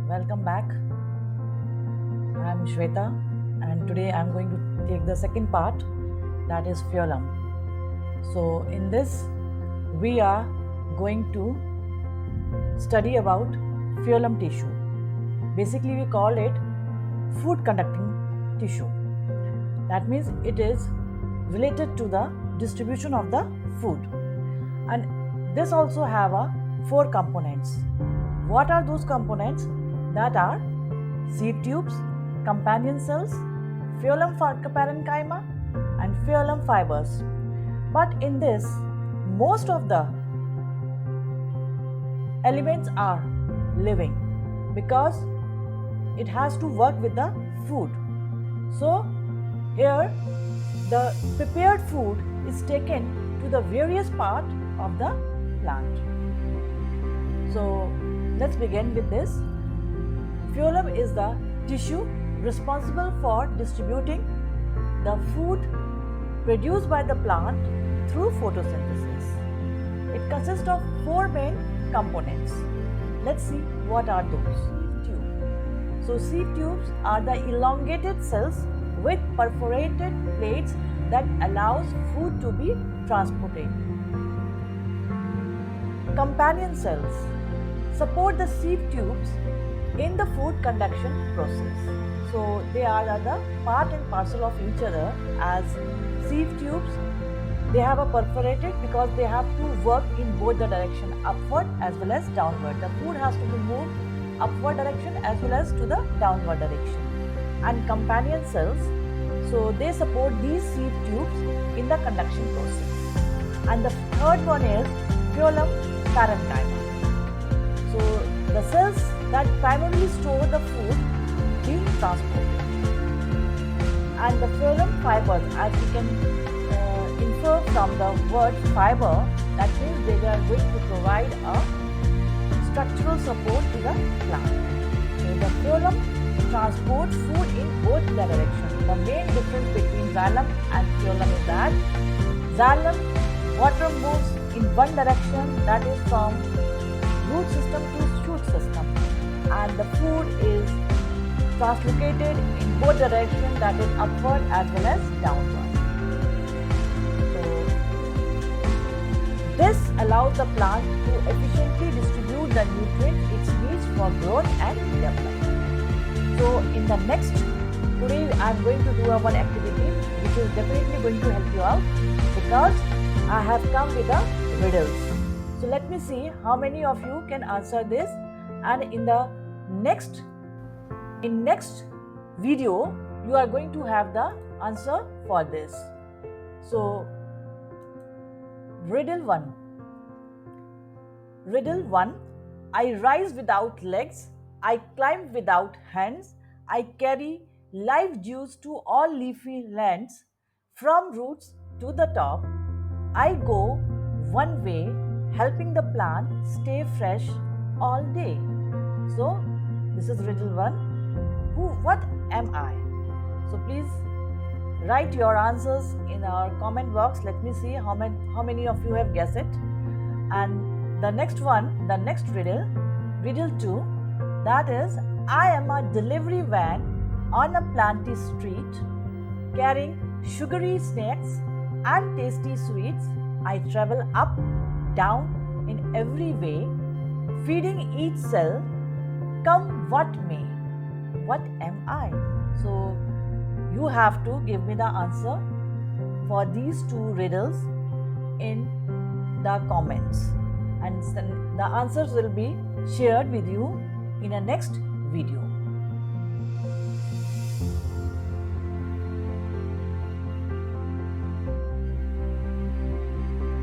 welcome back. I'm Shweta, and today I'm going to take the second part, that is phloem. So, in this, we are going to study about phloem tissue. Basically, we call it food conducting tissue. That means it is related to the distribution of the food, and this also have a 4 components. What are those components? That are sieve tubes, companion cells, phloem parenchyma, and phloem fibers. But in this, most of the elements are living because it has to work with the food. So here the prepared food is taken to the various part of the plant. So let's begin with this. Phloem is the tissue responsible for distributing the food produced by the plant through photosynthesis. It consists of 4 main components. Let's see what are those. Sieve tube. So sieve tubes are the elongated cells with perforated plates that allows food to be transported. Companion cells support the sieve tubes in the food conduction process. So they are the part and parcel of each other. As sieve tubes, they have a perforated because they have to work in both the direction, upward as well as downward. The food has to be moved upward direction as well as to the downward direction. And companion cells, so they support these sieve tubes in the conduction process. And the third one is phloem parenchyma. So the cells that primarily store the food being transported. And the phloem fibers, as we can infer from the word fiber, that means they are going to provide a structural support to the plant. So the phloem transports food in both the directions. The main difference between xylem and phloem is that xylem water moves in one direction, that is from root system to shoot system, and the food is translocated in both directions, that is upward as well as downward. So this allows the plant to efficiently distribute the nutrients it needs for growth and development. So in the next, today I am going to do one activity which is definitely going to help you out, because I have come with a riddles. So let me see how many of you can answer this, and in the next video you are going to have the answer for this. So riddle 1. Riddle 1. I rise without legs, I climb without hands, I carry life juice to all leafy lands, from roots to the top, I go one way, helping the plant stay fresh all day. So this is riddle 1. What am I? So please write your answers in our comment box. Let me see how many of you have guessed it. And the next one, the next riddle 2, that is, I am a delivery van on a planty street, carrying sugary snacks and tasty sweets. I travel up, down in every way, feeding each cell, come what may. What am I? So you have to give me the answer for these 2 riddles in the comments, and the answers will be shared with you in a next video.